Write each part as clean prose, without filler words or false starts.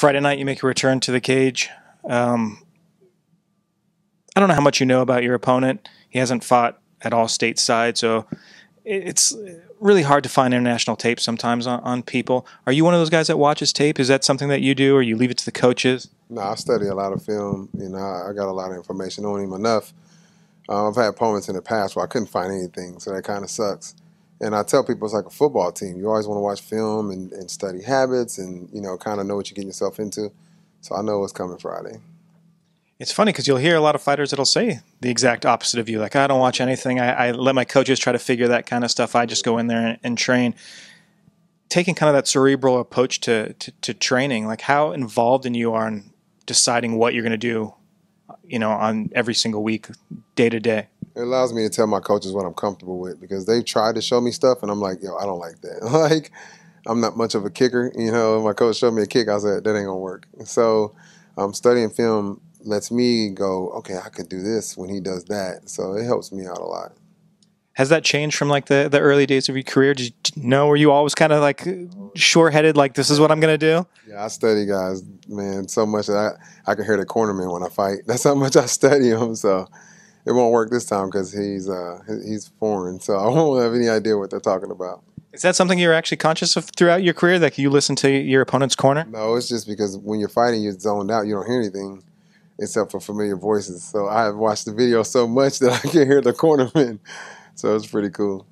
Friday night, you make a return to the cage. I don't know how much you know about your opponent. He hasn't fought at all stateside, so it's really hard to find international tape sometimes on people. Are you one of those guys that watches tape? Is that something that you do, or you leave it to the coaches? No, I study a lot of film. I got a lot of information on him enough. I've had opponents in the past where I couldn't find anything, so that kind of sucks. And I tell people it's like a football team. You always want to watch film and study habits and, kind of know what you're getting yourself into. So I know what's coming Friday. It's funny because you'll hear a lot of fighters that'll say the exact opposite of you. Like, I don't watch anything. I let my coaches try to figure that kind of stuff. I just go in there and train. Taking kind of that cerebral approach to training, like how involved in you are in deciding what you're going to do, on every single week, day to day. It allows me to tell my coaches what I'm comfortable with because they've tried to show me stuff and I'm like, I don't like that. Like, I'm not much of a kicker. If my coach showed me a kick, I said, that ain't going to work. So studying film lets me go, okay, I could do this when he does that. So it helps me out a lot. Has that changed from like the early days of your career? Did you know, were you always kind of like sure-headed, like this is what I'm going to do? Yeah, I study guys, man, so much that I can hear the cornerman when I fight. That's how much I study him. So it won't work this time because he's foreign. So I won't have any idea what they're talking about. Is that something you're actually conscious of throughout your career, that you listen to your opponent's corner? No, it's just because when you're fighting, you're zoned out. You don't hear anything except for familiar voices. So I've watched the video so much that I can hear the cornerman. So it's pretty cool.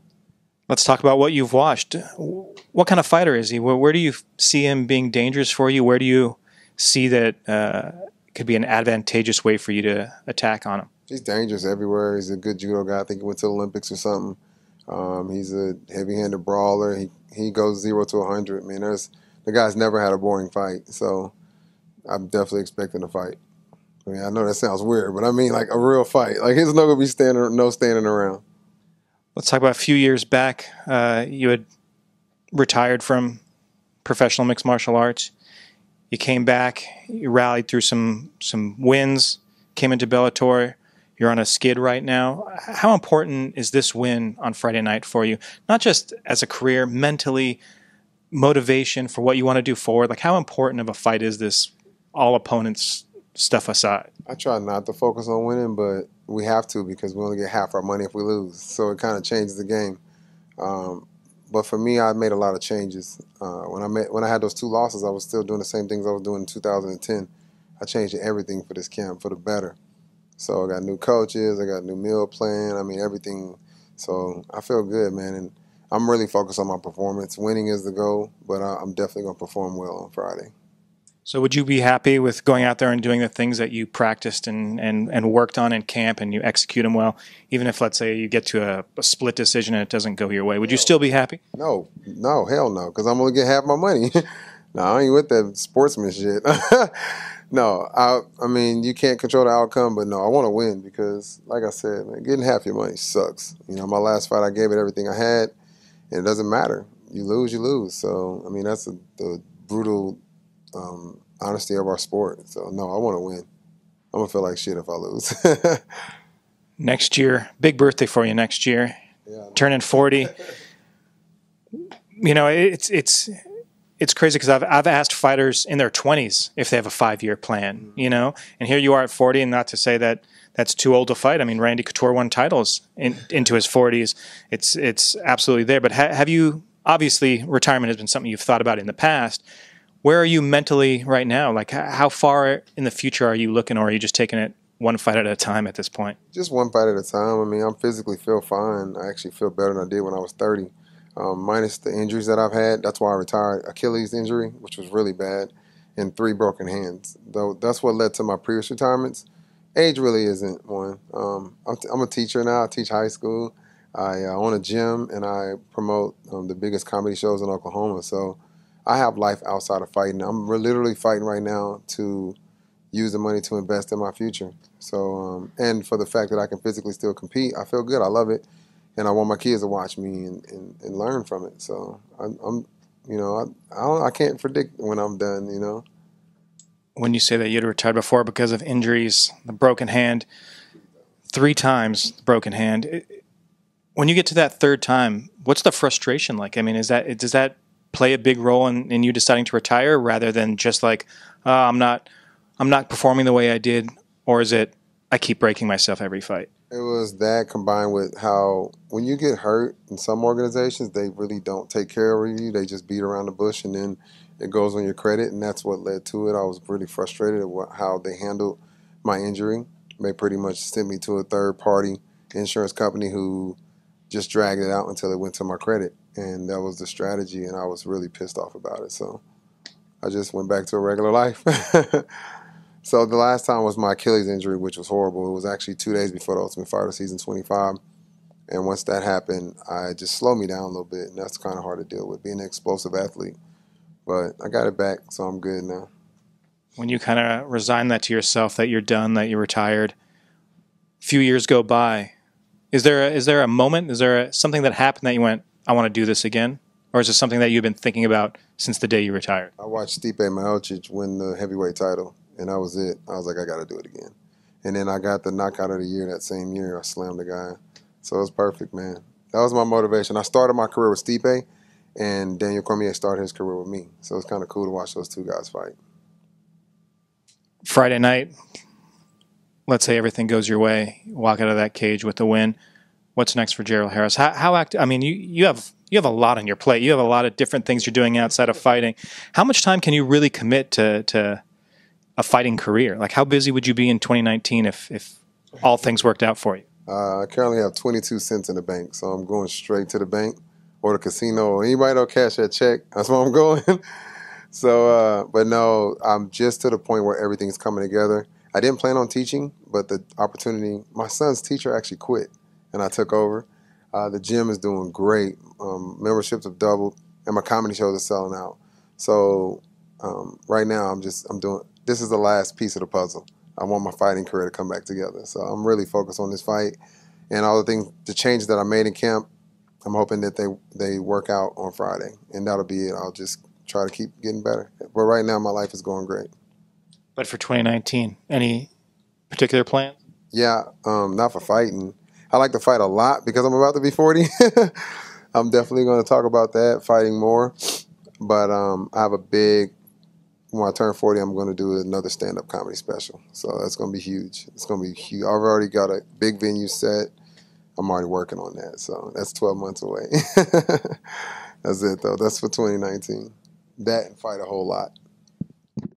Let's talk about what you've watched. What kind of fighter is he? Where do you see him being dangerous for you? Where do you see that could be an advantageous way for you to attack on him? He's dangerous everywhere. He's a good judo guy. I think he went to the Olympics or something. He's a heavy-handed brawler. He goes 0 to 100. Man, the guy's never had a boring fight. So I'm definitely expecting a fight. I mean, I know that sounds weird, but I mean like a real fight. Like, he's not going to be standing around. Let's talk about a few years back. You had retired from professional mixed martial arts. You came back. You rallied through some wins, came into Bellator. You're on a skid right now. How important is this win on Friday night for you? Not just as a career, mentally, motivation for what you want to do forward. Like, how important of a fight is this, all opponents stuff aside? I try not to focus on winning, but we have to because we only get half our money if we lose. So it kind of changes the game. But for me, I made a lot of changes. When I had those 2 losses, I was still doing the same things I was doing in 2010. I changed everything for this camp for the better. So I got new coaches, I got a new meal plan, I mean everything. So I feel good, man, and I'm really focused on my performance. Winning is the goal, but I'm definitely going to perform well on Friday. So would you be happy with going out there and doing the things that you practiced and worked on in camp and you execute them well, even if, let's say, you get to a split decision and it doesn't go your way? Would you still be happy? No, hell no, because I'm going to get half my money. No, I ain't with that sportsman shit. No, I mean, you can't control the outcome, but no, I want to win because, like I said, man, getting half your money sucks. My last fight, I gave it everything I had, and it doesn't matter. You lose, you lose. So, I mean, that's the brutal honesty of our sport. So, no, I want to win. I'm going to feel like shit if I lose. Next year, big birthday for you next year. Yeah, turning 40. It's crazy because I've asked fighters in their 20s if they have a 5-year plan, and here you are at 40, and not to say that that's too old to fight. I mean, Randy Couture won titles into his 40s. It's absolutely there. But have you, obviously, retirement has been something you've thought about in the past. Where are you mentally right now? Like, how far in the future are you looking, or are you just taking it one fight at a time at this point? Just one fight at a time. I mean, I physically feel fine. I actually feel better than I did when I was 30. Minus the injuries that I've had. That's why I retired. Achilles injury, which was really bad, and 3 broken hands. Though that's what led to my previous retirements. Age really isn't one. I'm a teacher now. I teach high school. I own a gym, and I promote the biggest comedy shows in Oklahoma. So I have life outside of fighting. I'm literally fighting right now to use the money to invest in my future. So and for the fact that I can physically still compete, I feel good. I love it. And I want my kids to watch me and learn from it. So I can't predict when I'm done. When you say that you had retired before because of injuries, the broken hand, 3 times the broken hand. When you get to that 3rd time, what's the frustration like? I mean, does that play a big role in you deciding to retire, rather than just like, I'm not performing the way I did, or is it I keep breaking myself every fight? It was that combined with how when you get hurt in some organizations, they really don't take care of you. They just beat around the bush and then it goes on your credit, and that's what led to it. I was really frustrated at how they handled my injury. They pretty much sent me to a third-party insurance company who just dragged it out until it went to my credit, and that was the strategy, and I was really pissed off about it. So I just went back to a regular life. So the last time was my Achilles injury, which was horrible. It was actually 2 days before the Ultimate Fighter season 25. And once that happened, I just slowed me down a little bit, and that's kind of hard to deal with, being an explosive athlete. But I got it back, so I'm good now. When you kind of resign that to yourself, that you're done, that you're retired, a few years go by. Is there a moment? Is there something that happened that you went, I want to do this again? Or is it something that you've been thinking about since the day you retired? I watched Stipe Miocic win the heavyweight title, and that was it. I was like, I got to do it again. And then I got the knockout of the year that same year. I slammed the guy. So it was perfect, man. That was my motivation. I started my career with Stipe, and Daniel Cormier started his career with me. So it's kind of cool to watch those two guys fight. Friday night, let's say everything goes your way, you walk out of that cage with the win. What's next for Gerald Harris? How active? I mean, you have a lot on your plate. You have a lot of different things you're doing outside of fighting. How much time can you really commit to a fighting career? Like, how busy would you be in 2019 if all things worked out for you? I currently have 22 cents in the bank, so I'm going straight to the bank or the casino, or anybody that'll cash that check. That's where I'm going. So, but no, I'm just to the point where everything's coming together. I didn't plan on teaching, but the opportunity, my son's teacher actually quit, and I took over. The gym is doing great. Memberships have doubled, and my comedy shows are selling out. So right now, I'm doing, this is the last piece of the puzzle. I want my fighting career to come back together. So I'm really focused on this fight and all the things, the changes that I made in camp. I'm hoping that they work out on Friday, and that'll be it. I'll just try to keep getting better. But right now, my life is going great. But for 2019, any particular plans? Yeah, not for fighting. I like to fight a lot because I'm about to be 40. I'm definitely going to talk about that, fighting more. But I have a big, when I turn 40, I'm going to do another stand-up comedy special. So that's going to be huge. It's going to be huge. I've already got a big venue set. I'm already working on that. So that's 12 months away. That's it, though. That's for 2019. That and fight a whole lot.